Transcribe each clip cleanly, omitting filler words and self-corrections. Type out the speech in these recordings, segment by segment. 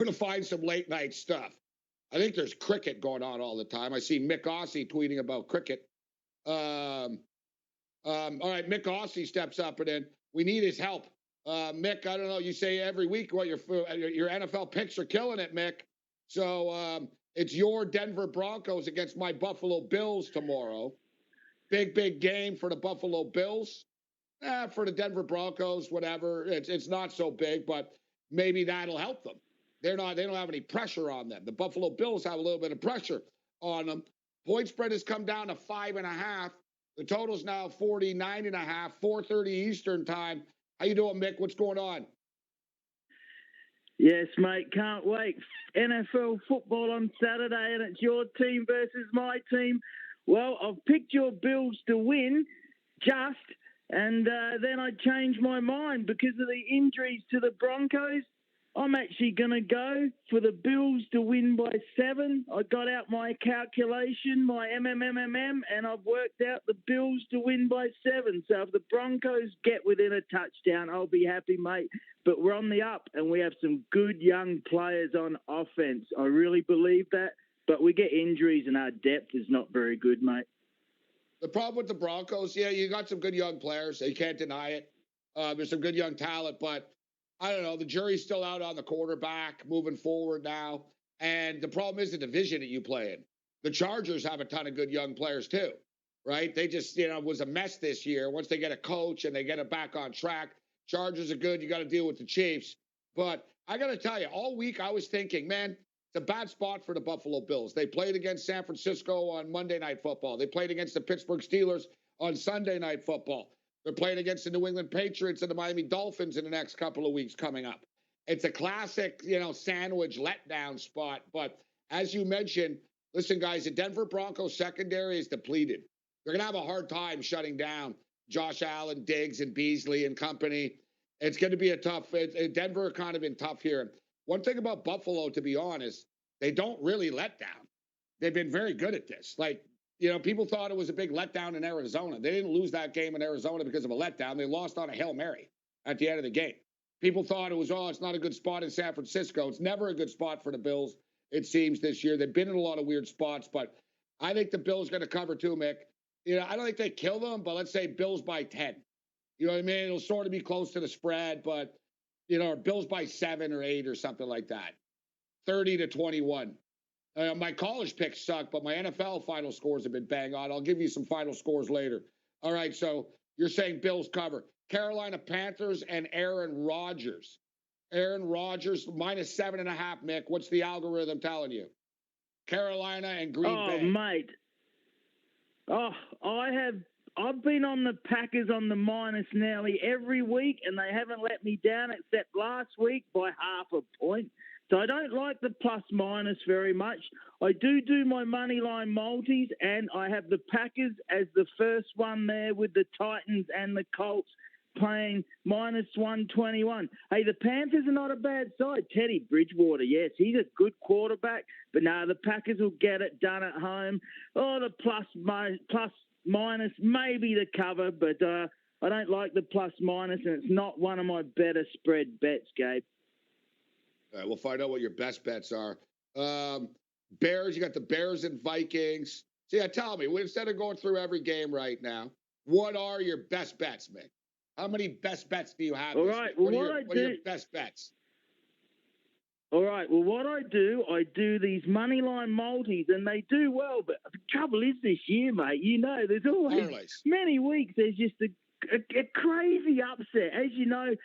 going to find some late night stuff. I think there's cricket going on all the time. I see Mick Aussie tweeting about cricket. All right, Mick Aussie steps up, and then we need his help. Mick, I don't know. You say every week what your NFL picks are killing it, Mick. So it's your Denver Broncos against my Buffalo Bills tomorrow. Big game for the Buffalo Bills. For the Denver Broncos, whatever. It's not so big, but maybe that'll help them. They don't have any pressure on them. The Buffalo Bills have a little bit of pressure on them. Point spread has come down to 5.5. The total's now 49.5, 4:30 Eastern time. How you doing, Mick? What's going on? Yes, mate. Can't wait. NFL football on Saturday, and it's your team versus my team. Well, I've picked your Bills to win, and then I changed my mind because of the injuries to the Broncos. I'm actually going to go for the Bills to win by 7. I got out my calculation, my MMMMM, and I've worked out the Bills to win by 7. So if the Broncos get within a touchdown, I'll be happy, mate. But we're on the up, and we have some good young players on offense. I really believe that. But we get injuries, and our depth is not very good, mate. The problem with the Broncos, yeah, you got some good young players. You can't deny it. There's some good young talent, but I don't know. The jury's still out on the quarterback moving forward now. And the problem is the division that you play in. The Chargers have a ton of good young players too, right? They just, was a mess this year. Once they get a coach and they get it back on track, Chargers are good. You got to deal with the Chiefs. But I got to tell you, all week I was thinking, man, it's a bad spot for the Buffalo Bills. They played against San Francisco on Monday Night Football. They played against the Pittsburgh Steelers on Sunday Night Football. They're playing against the New England Patriots and the Miami Dolphins in the next couple of weeks coming up. It's a classic, sandwich letdown spot. But as you mentioned, listen, guys, the Denver Broncos secondary is depleted. They're going to have a hard time shutting down Josh Allen, Diggs, and Beasley and company. It's going to be a tough – Denver kind of been tough here. One thing about Buffalo, to be honest, they don't really let down. They've been very good at this. People thought it was a big letdown in Arizona. They didn't lose that game in Arizona because of a letdown. They lost on a Hail Mary at the end of the game. People thought it was, it's not a good spot in San Francisco. It's never a good spot for the Bills, it seems, this year. They've been in a lot of weird spots, but I think the Bills going to cover too, Mick. I don't think they kill them, but let's say Bills by 10. You know what I mean? It'll sort of be close to the spread, but, Bills by 7 or 8 or something like that. 30-21. My college picks suck, but my NFL final scores have been bang on. I'll give you some final scores later. All right, so you're saying Bills cover. Carolina Panthers and Aaron Rodgers. Aaron Rodgers minus 7.5, Mick. What's the algorithm telling you? Carolina and Green Bay. Oh, mate. I've been on the Packers on the minus nearly every week, and they haven't let me down except last week by half a point. So I don't like the plus-minus very much. I do my money line multis, and I have the Packers as the first one there with the Titans and the Colts playing minus 121. Hey, the Panthers are not a bad side. Teddy Bridgewater, yes, he's a good quarterback, but no, the Packers will get it done at home. Oh, the plus-minus, maybe the cover, but I don't like the plus-minus, and it's not one of my better spread bets, Gabe. All right, we'll find out what your best bets are. Bears, you got the Bears and Vikings. So, tell me, instead of going through every game right now, what are your best bets, Mick? How many best bets do you have? All right, well, what are your best bets? All right, well, what I do these money line multis, and they do well, but the trouble is this year, mate, there's always many weeks there's just a crazy upset. As you know,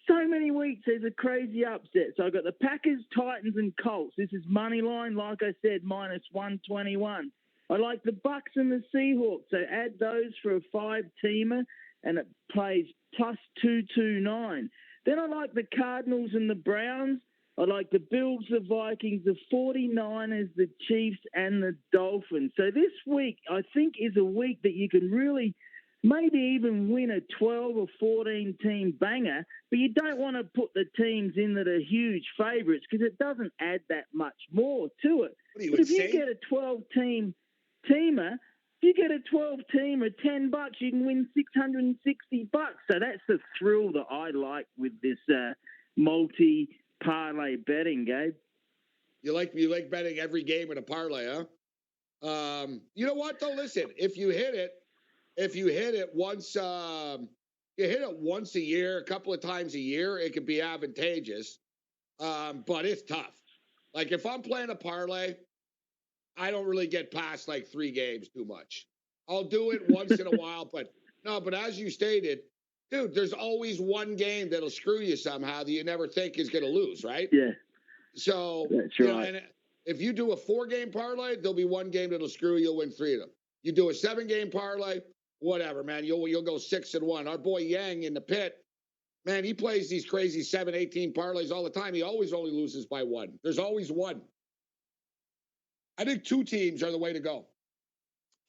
so many weeks there's a crazy upset. So I've got the Packers, Titans, and Colts. This is money line, like I said, minus 121. I like the Bucks and the Seahawks. So add those for a 5-teamer, and it plays plus 229. Then I like the Cardinals and the Browns. I like the Bills, the Vikings, the 49ers, the Chiefs, and the Dolphins. So this week, I think, is a week that you can really maybe even win a 12 or 14-team banger, but you don't want to put the teams in that are huge favourites because it doesn't add that much more to it. But if you get a 12-teamer, $10, you can win $660. So that's the thrill that I like with this multi-parlay betting, Gabe. You like betting every game in a parlay, huh? You know what though? Listen, if you hit it once, you hit it once a year, a couple of times a year, it could be advantageous. But it's tough. Like if I'm playing a parlay, I don't really get past like 3 games too much. I'll do it once in a while, but no, but as you stated, dude, there's always one game that'll screw you somehow that you never think is going to lose, right? Yeah. So, that's right. And if you do a 4-game parlay, there'll be one game that'll screw you. You'll win 3 of them. You do a 7-game parlay, whatever, man. You'll go 6-1. Our boy Yang in the pit, man, he plays these crazy 7, 18 parlays all the time. He always only loses by 1. There's always one. I think 2 teams are the way to go.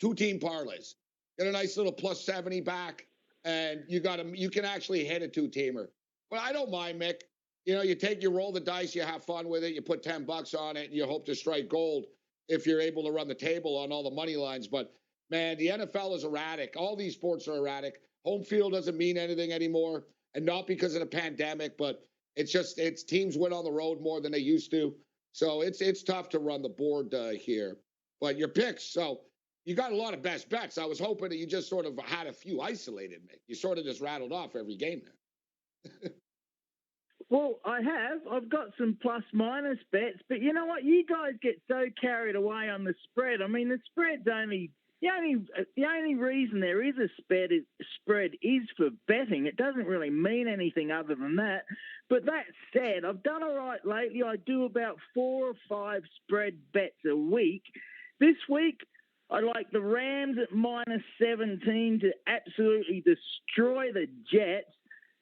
2-team parlays. Get a nice little plus 70 back, and you can actually hit a 2-teamer. But I don't mind, Mick. You roll the dice, you have fun with it, you put $10 on it, and you hope to strike gold if you're able to run the table on all the money lines. But man, the NFL is erratic. All these sports are erratic. Home field doesn't mean anything anymore, and not because of the pandemic, but it's teams win on the road more than they used to. So it's tough to run the board here. But your picks, so you got a lot of best bets. I was hoping that you just sort of had a few isolated, Mick. You sort of just rattled off every game there. Well, I've got some plus-minus bets, but you know what? You guys get so carried away on the spread. I mean, the spread's only the only reason there is a spread is for betting. It doesn't really mean anything other than that. But that said, I've done all right lately. I do about 4 or 5 spread bets a week. This week, I like the Rams at -17 to absolutely destroy the Jets.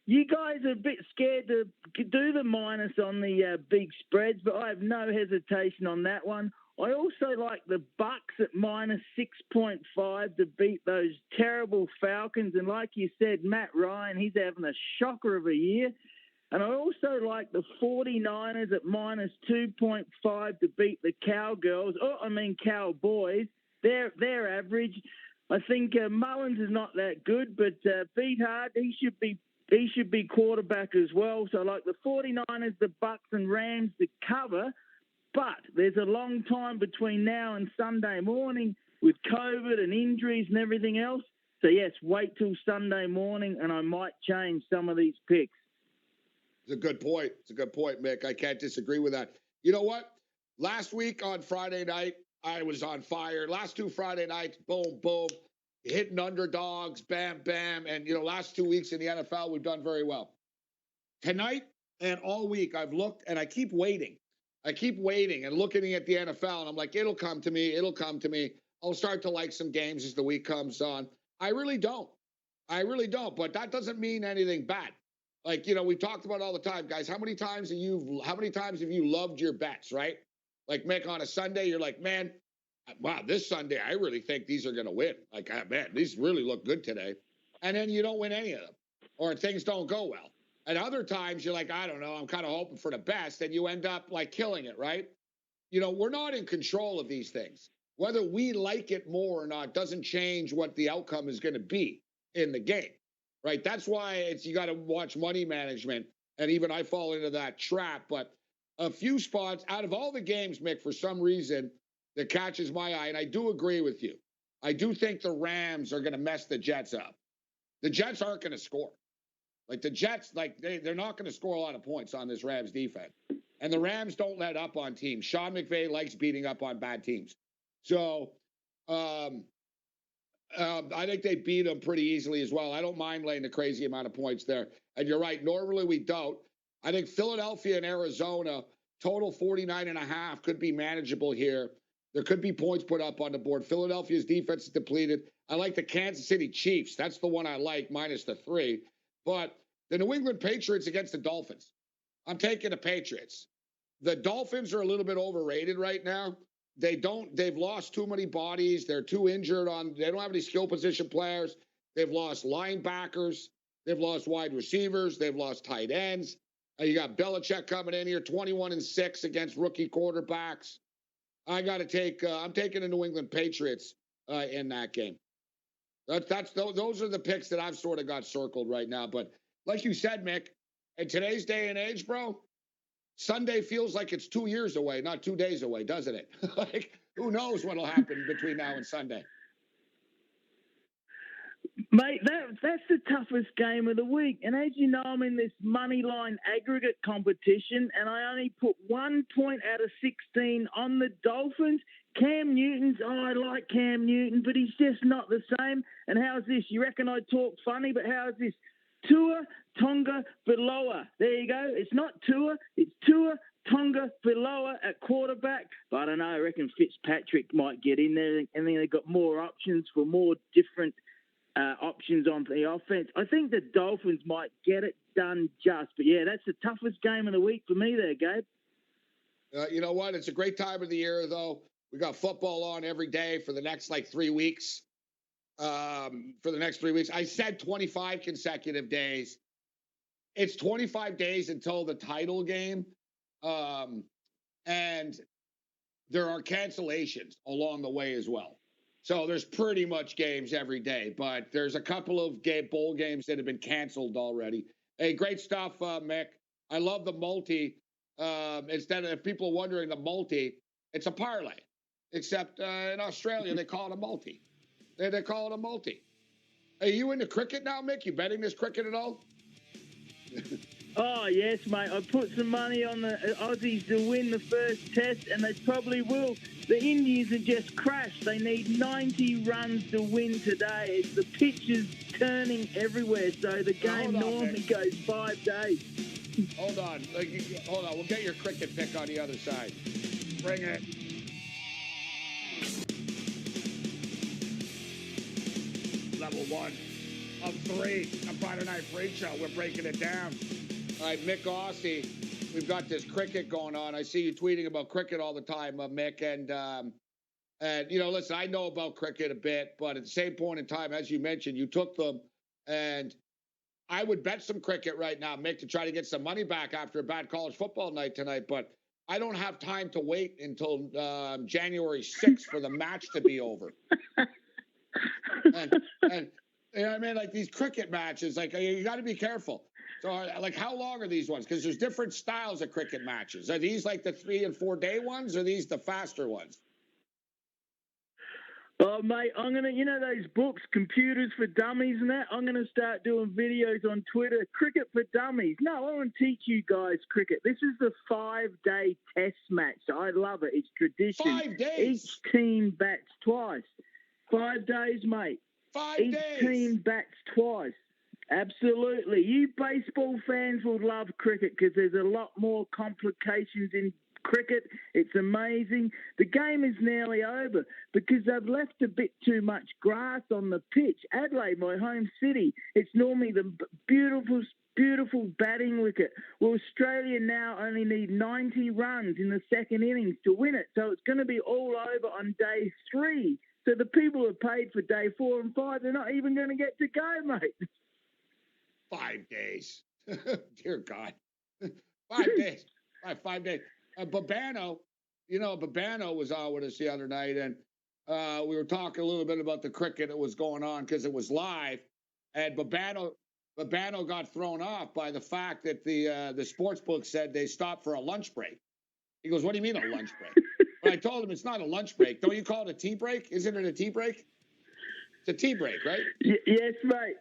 You guys are a bit scared to do the minus on the big spreads, but I have no hesitation on that one. I also like the Bucks at -6.5 to beat those terrible Falcons. And like you said, Matt Ryan, he's having a shocker of a year. And I also like the 49ers at -2.5 to beat the Cowboys. They're average. I think Mullins is not that good, but Pete Hart, he should be quarterback as well. So I like the 49ers, the Bucks and Rams to cover. But there's a long time between now and Sunday morning with COVID and injuries and everything else. So, yes, wait till Sunday morning and I might change some of these picks. It's a good point. Mick. I can't disagree with that. You know what? Last week on Friday night, I was on fire. Last 2 Friday nights, boom, boom. Hitting underdogs, bam, bam. And, last 2 weeks in the NFL, we've done very well. Tonight and all week, I've looked and I keep waiting. And looking at the NFL, and I'm like, it'll come to me. I'll start to like some games as the week comes on. I really don't. But that doesn't mean anything bad. Like, we talked about all the time, guys. How many times have you loved your bets, right? Like, Mick, on a Sunday, you're like, man, wow, this Sunday, I really think these are going to win. Like, man, these really look good today. And then you don't win any of them, or things don't go well. And other times you're like, I don't know, I'm kind of hoping for the best, and you end up like killing it, right? We're not in control of these things. Whether we like it more or not doesn't change what the outcome is going to be in the game, right? That's why you got to watch money management, and even I fall into that trap. But a few spots out of all the games, Mick, for some reason, that catches my eye, and I do agree with you. I do think the Rams are going to mess the Jets up. The Jets aren't going to score. Like the Jets, they're not going to score a lot of points on this Rams defense. And the Rams don't let up on teams. Sean McVay likes beating up on bad teams. So I think they beat them pretty easily as well. I don't mind laying the crazy amount of points there. And you're right, normally we don't. I think Philadelphia and Arizona, total 49.5 could be manageable here. There could be points put up on the board. Philadelphia's defense is depleted. I like the Kansas City Chiefs. That's the one I like, -3. But the New England Patriots against the Dolphins. I'm taking the Patriots. The Dolphins are a little bit overrated right now. They've lost too many bodies. They're too injured they don't have any skill position players. They've lost linebackers. They've lost wide receivers. They've lost tight ends. You got Belichick coming in here, 21-6 against rookie quarterbacks. I'm taking the New England Patriots in that game. Those are the picks that I've sort of got circled right now. But like you said, Mick, in today's day and age, bro, Sunday feels like it's 2 years away, not 2 days away, doesn't it? Like, who knows what'll happen between now and Sunday? Mate, that's the toughest game of the week. And as you know, I'm in this money line aggregate competition, and I only put 1 point out of 16 on the Dolphins. Cam Newton's, I like Cam Newton, but he's just not the same. And how's this? You reckon I talk funny, but how's this? Tua Tonga Valoa. There you go. It's not Tua, it's Tua Tonga Valoa at quarterback. But I don't know, I reckon Fitzpatrick might get in there, and then they've got more options for more different options on the offense. I think the Dolphins might get it done just. But, yeah, that's the toughest game of the week for me there, Gabe. You know what? It's a great time of the year, though. We got football on every day for the next, 3 weeks. I said 25 consecutive days. It's 25 days until the title game. And there are cancellations along the way as well. So there's pretty much games every day, but there's a couple of bowl games that have been canceled already. Hey, great stuff, Mick. I love the multi. Instead of, if people are wondering, the multi, it's a parlay. Except in Australia, they call it a multi. They call it a multi. Are you into cricket now, Mick? You betting this cricket at all? Oh, yes, mate. I put some money on the Aussies to win the first test, and they probably will. The Indians have just crashed. They need 90 runs to win today. The pitch is turning everywhere, so the game normally goes 5 days. Hold on. We'll get your cricket pick on the other side. Bring it. Level 1 of 3. A Friday Night Freak Show. We're breaking it down. All right, Mick Aussie, we've got this cricket going on. I see you tweeting about cricket all the time, Mick. And listen, I know about cricket a bit, but at the same point in time, as you mentioned, you took them. And I would bet some cricket right now, Mick, to try to get some money back after a bad college football night tonight. But I don't have time to wait until January 6th for the match to be over. and you know what I mean? Like these cricket matches, you got to be careful. So, how long are these ones? Because there's different styles of cricket matches. Are these like the 3 and 4 day ones, or are these the faster ones? Oh, mate, I'm going to, those books, Computers for Dummies and that, I'm going to start doing videos on Twitter, Cricket for Dummies. No, I want to teach you guys cricket. This is the 5-day test match. I love it. It's tradition. 5 days? Each team bats twice. 5 days, mate. 5 days? Each team bats twice. Absolutely. You baseball fans will love cricket because there's a lot more complications in cricket. It's amazing. The game is nearly over because they've left a bit too much grass on the pitch. Adelaide, my home city, it's normally the beautiful batting wicket. Well, Australia now only need 90 runs in the second innings to win it. So it's going to be all over on day 3. So the people who are paid for day 4 and 5, they're not even going to get to go, mate. 5 days. Dear God. 5 days. 5 days. Babano was on with us the other night, and we were talking a little bit about the cricket that was going on because it was live, and Babano got thrown off by the fact that the sports book said they stopped for a lunch break. He goes, "What do you mean a lunch break?" But I told him it's not a lunch break. Don't you call it a tea break? Isn't it a tea break? It's a tea break, right? Yes, mate.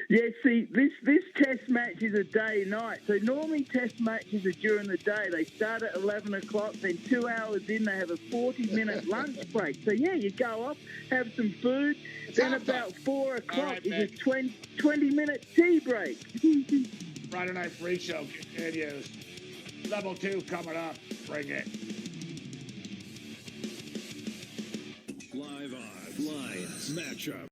Yeah, see, this test match is a day-night. So normally test matches are during the day. They start at 11 o'clock, then 2 hours in, they have a 40-minute lunch break. So, yeah, you go off, have some food, then about 4 o'clock is a 20-minute tea break. Friday Night Freak Show continues. Level 2 coming up. Bring it. Live odds. Lions matchup.